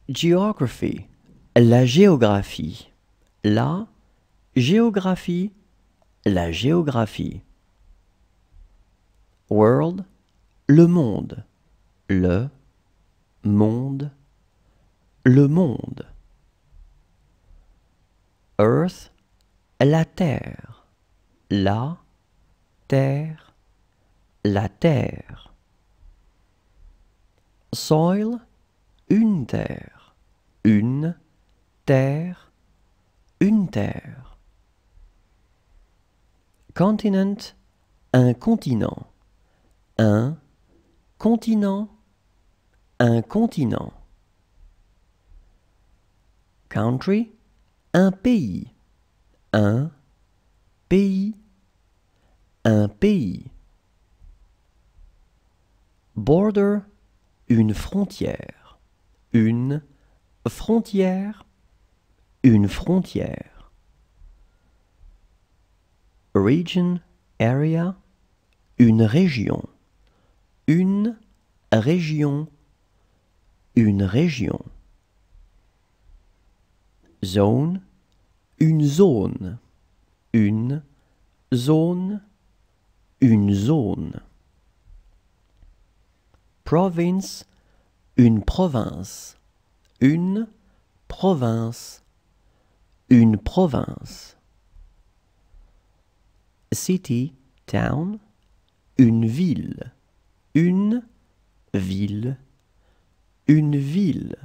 Geography, la géographie. La géographie, la géographie. World, le monde. Le monde, le monde. Earth, la terre. La terre, la terre. Soil, une terre. Une terre, une terre. Continent, un continent. Un continent, un continent. Country, un pays. Un pays, un pays. Border, une frontière. Une frontière, une frontière. Region, area, une région. Une région, une région. Zone, une zone. Une zone, une zone. Province, une province. Une province, une province. City, town, une ville. Une ville, une ville.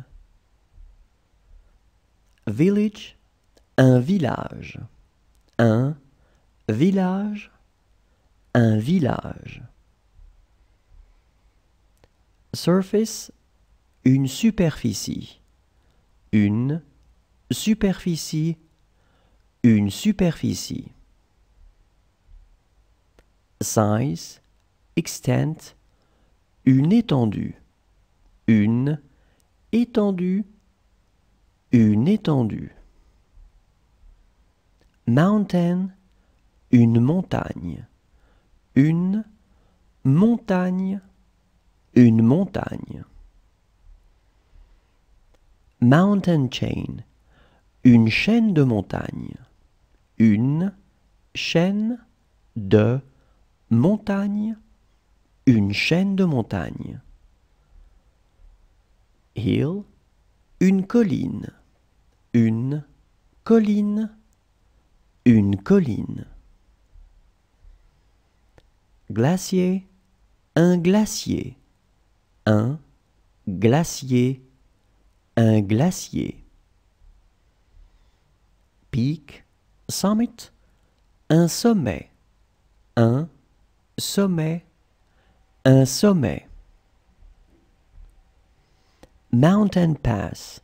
Village, un village. Un village, un village. Surface, une superficie. Une superficie, une superficie. Size, extent, une étendue. Une étendue, une étendue. Mountain, une montagne. Une montagne, une montagne. Mountain chain, une chaîne de montagnes. Une chaîne de montagnes, une chaîne de montagnes. Hill, une colline. Une colline, une colline. Glacier, un glacier. Un glacier, un glacier. Peak, summit, un sommet. Un sommet, un sommet. Mountain pass,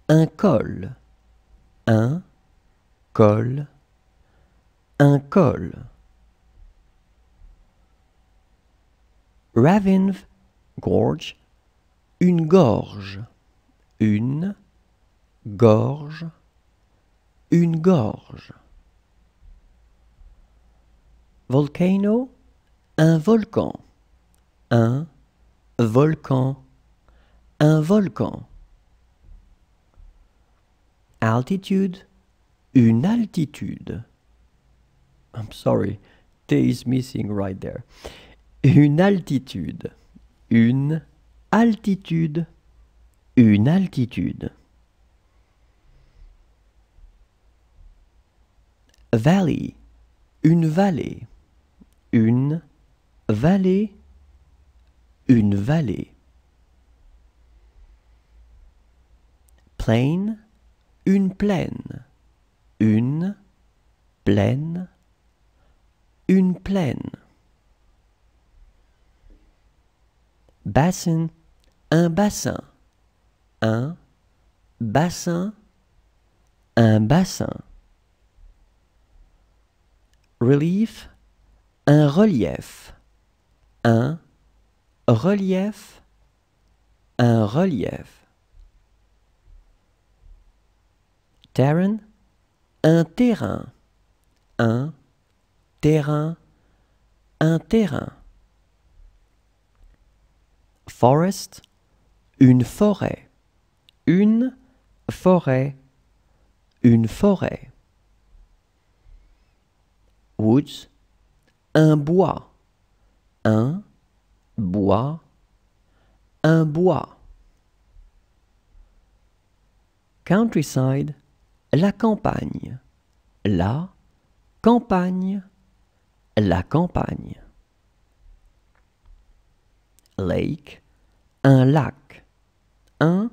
un col. Un col, un col. Ravine, gorge, une gorge. Une gorge, une gorge. Volcano, un volcan. Un volcan, un volcan. Altitude, une altitude. I'm sorry, T is missing right there. Une altitude, une altitude, une altitude. Valley, une vallée. Une vallée, une vallée. Plain, une plaine. Une plaine, une plaine. Bassin, un bassin. Un bassin, un bassin. Relief, un relief. Un relief, un relief. Terrain, un terrain. Un terrain, un terrain. Forest, une forêt. une forêt, une forêt. Woods, un bois, un bois, un bois. Countryside, la campagne, la campagne, la campagne. Lake, un lac, un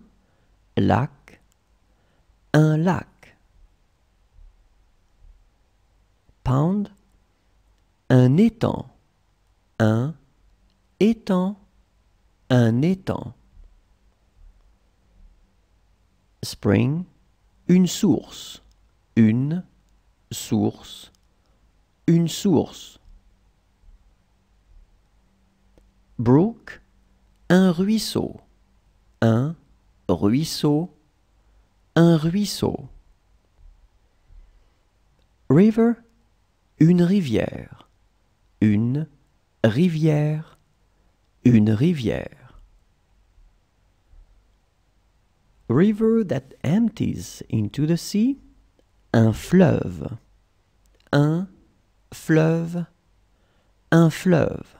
lac, un lac. Pond, un étang, un étang, un étang. Spring, une source, une source, une source. Brook, un ruisseau, un ruisseau, un ruisseau. River, une rivière, une rivière, une rivière. River that empties into the sea, un fleuve, un fleuve, un fleuve.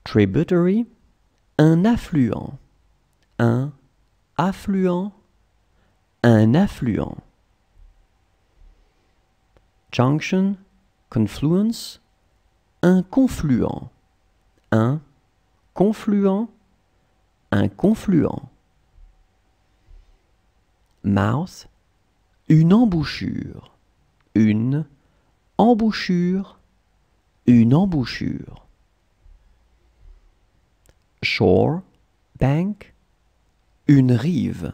Tributary, un affluent, un affluent, un affluent. Junction, confluence, un confluent, un confluent, un confluent. Mouth, une embouchure, une embouchure, une embouchure. Shore, bank, une rive,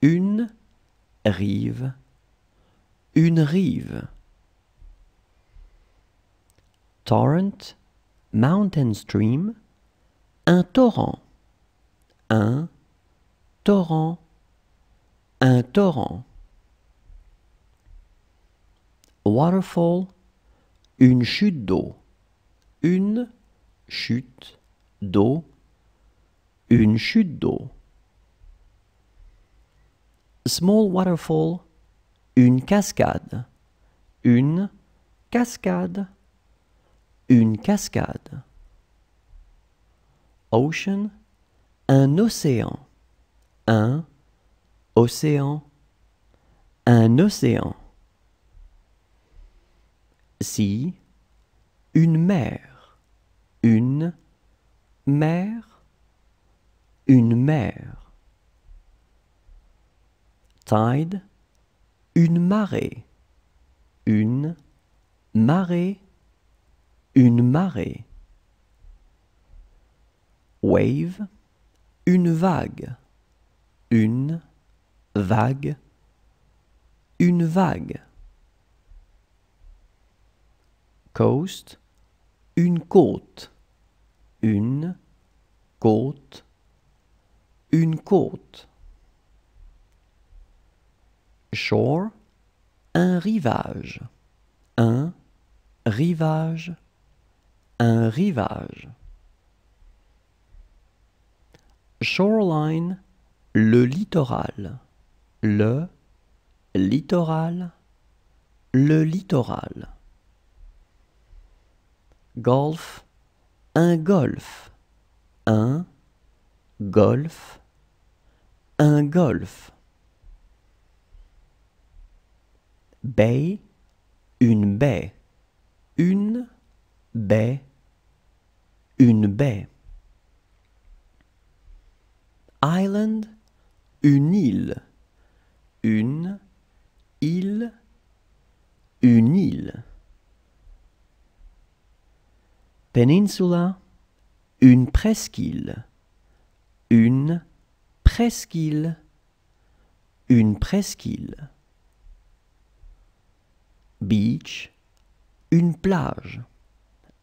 une rive, une rive. Torrent, mountain stream, un torrent, un torrent, un torrent. Waterfall, une chute d'eau, une chute d'eau, une chute d'eau. Small waterfall, une cascade, une cascade, une cascade. Ocean, un océan, un océan, un océan. Sea, une mer, une mer, une mer. Tide, une marée, une marée, une marée. Wave, une vague, une vague, une vague. Coast, une côte, une côte, une côte. Shore, un rivage, un rivage, un rivage. Shoreline, le littoral, le littoral, le littoral. Golf, un golfe, un golfe, un golfe. Baie, une baie, une baie, une baie. Island, une île, une île, une île. Peninsula, une presqu'île, une presqu'île, une presqu'île. Beach, une plage,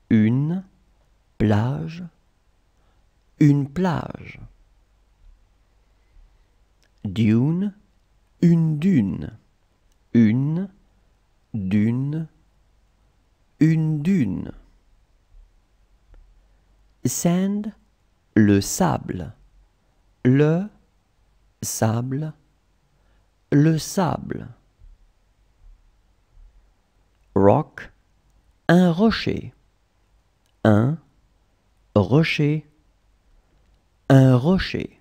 une plage, une plage. Dune, une dune, une dune, une dune. Sand, le sable, le sable, le sable. Rock, un rocher, un rocher, un rocher.